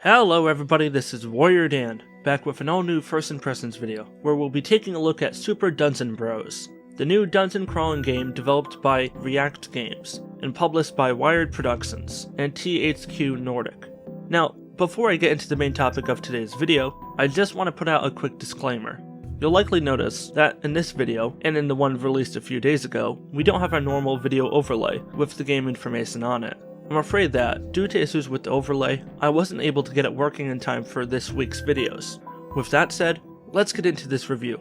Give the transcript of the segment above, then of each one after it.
Hello everybody, this is WarriorDan, back with an all-new First Impressions video, where we'll be taking a look at Super Dungeon Bros, the new dungeon crawling game developed by React Games, and published by Wired Productions and THQ Nordic. Now, before I get into the main topic of today's video, I just want to put out a quick disclaimer. You'll likely notice that in this video, and in the one released a few days ago, we don't have our normal video overlay with the game information on it. I'm afraid that, due to issues with the overlay, I wasn't able to get it working in time for this week's videos. With that said, let's get into this review.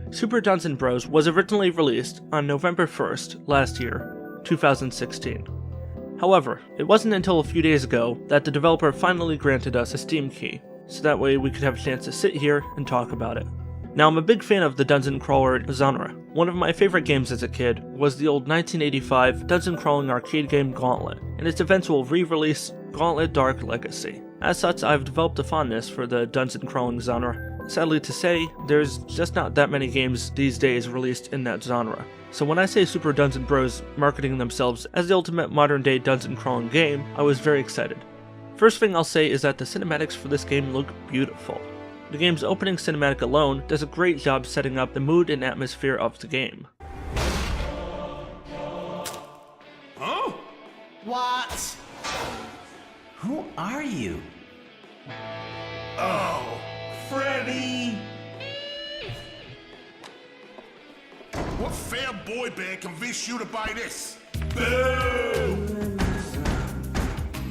Super Dungeon Bros was originally released on November 1st last year, 2016. However, it wasn't until a few days ago that the developer finally granted us a Steam key, so that way we could have a chance to sit here and talk about it. Now, I'm a big fan of the dungeon crawler genre. One of my favorite games as a kid was the old 1985 dungeon crawling arcade game Gauntlet, and its eventual re-release, Gauntlet Dark Legacy. As such, I've developed a fondness for the dungeon crawling genre. Sadly to say, there's just not that many games these days released in that genre. So when I say Super Dungeon Bros marketing themselves as the ultimate modern day dungeon crawling game, I was very excited. First thing I'll say is that the cinematics for this game look beautiful. The game's opening cinematic alone does a great job setting up the mood and atmosphere of the game. Huh? What? Who are you? Oh, Freddy! What fair boy band convinced you to buy this? Boo!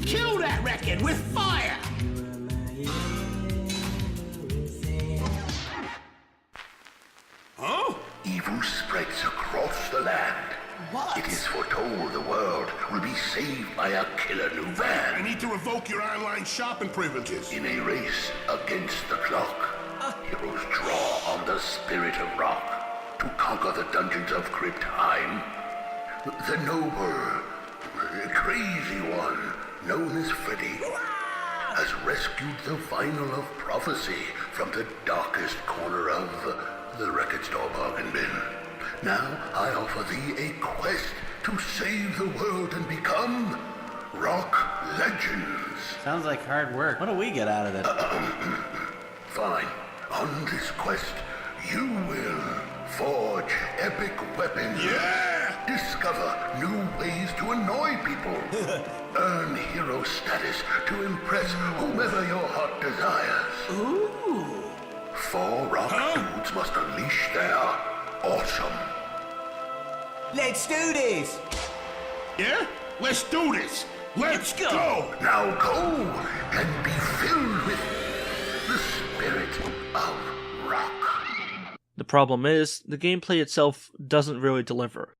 Kill that record with fire! Huh? Evil spreads across the land. What? It is foretold the world will be saved by a killer new I van. need to revoke your online shopping privileges. In a race against the clock, heroes draw on the spirit of rock to conquer the dungeons of Cryptheim. The noble, crazy one, known as Freddy, has rescued the vinyl of prophecy from the darkest corner of the record store bargain bin. Now I offer thee a quest to save the world and become rock legends. Sounds like hard work. What do we get out of it? Fine. On this quest, you will forge epic weapons. Yeah! Discover new ways to annoy people. Earn hero status to impress whomever your heart desires. Ooh. 4 rock dudes must unleash their awesome. Let's do this. Yeah? Let's do this! Let's go! Now go and be filled with the spirit of rock. The problem is, the gameplay itself doesn't really deliver.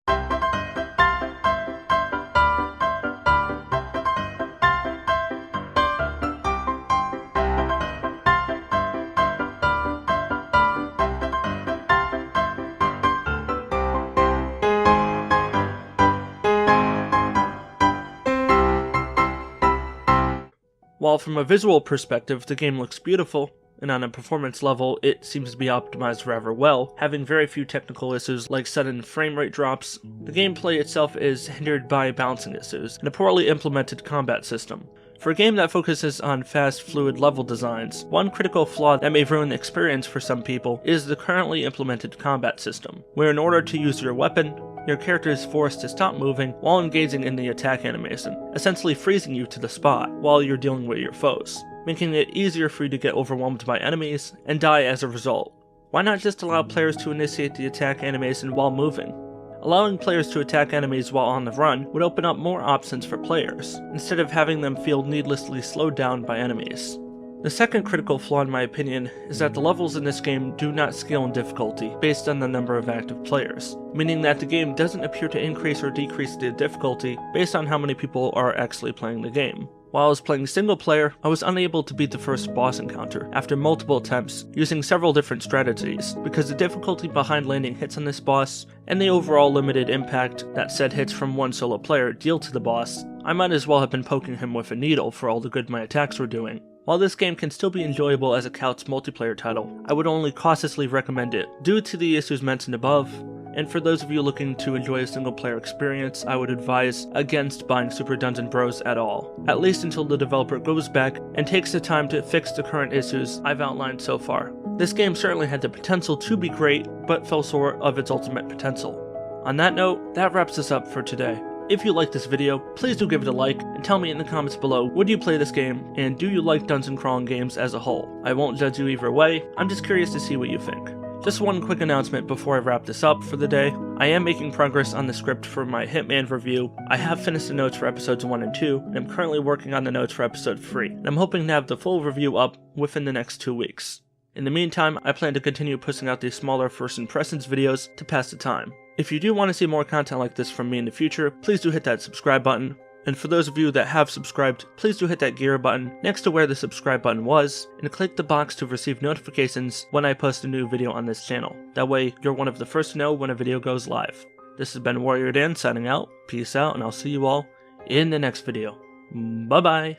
While from a visual perspective the game looks beautiful, and on a performance level it seems to be optimized rather well, having very few technical issues like sudden frame rate drops, the gameplay itself is hindered by balancing issues and a poorly implemented combat system. For a game that focuses on fast, fluid level designs, one critical flaw that may ruin the experience for some people is the currently implemented combat system, where in order to use your weapon, your character is forced to stop moving while engaging in the attack animation, essentially freezing you to the spot while you're dealing with your foes, making it easier for you to get overwhelmed by enemies and die as a result. Why not just allow players to initiate the attack animation while moving? Allowing players to attack enemies while on the run would open up more options for players, instead of having them feel needlessly slowed down by enemies. The second critical flaw in my opinion is that the levels in this game do not scale in difficulty based on the number of active players, meaning that the game doesn't appear to increase or decrease the difficulty based on how many people are actually playing the game. While I was playing single player, I was unable to beat the first boss encounter after multiple attempts using several different strategies because the difficulty behind landing hits on this boss and the overall limited impact that said hits from one solo player deal to the boss, I might as well have been poking him with a needle for all the good my attacks were doing. While this game can still be enjoyable as a couch multiplayer title, I would only cautiously recommend it due to the issues mentioned above, and for those of you looking to enjoy a single player experience, I would advise against buying Super Dungeon Bros at all, at least until the developer goes back and takes the time to fix the current issues I've outlined so far. This game certainly had the potential to be great, but fell short of its ultimate potential. On that note, that wraps us up for today. If you liked this video, please do give it a like, and tell me in the comments below, would you play this game, and do you like dungeon crawling games as a whole? I won't judge you either way, I'm just curious to see what you think. Just one quick announcement before I wrap this up for the day. I am making progress on the script for my Hitman review. I have finished the notes for episodes 1 and 2, and I'm currently working on the notes for episode 3, and I'm hoping to have the full review up within the next 2 weeks. In the meantime, I plan to continue pushing out these smaller first impressions videos to pass the time. If you do want to see more content like this from me in the future, please do hit that subscribe button. And for those of you that have subscribed, please do hit that gear button next to where the subscribe button was, and click the box to receive notifications when I post a new video on this channel. That way, you're one of the first to know when a video goes live. This has been WarriorDan signing out, peace out, and I'll see you all in the next video. Bye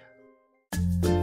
bye!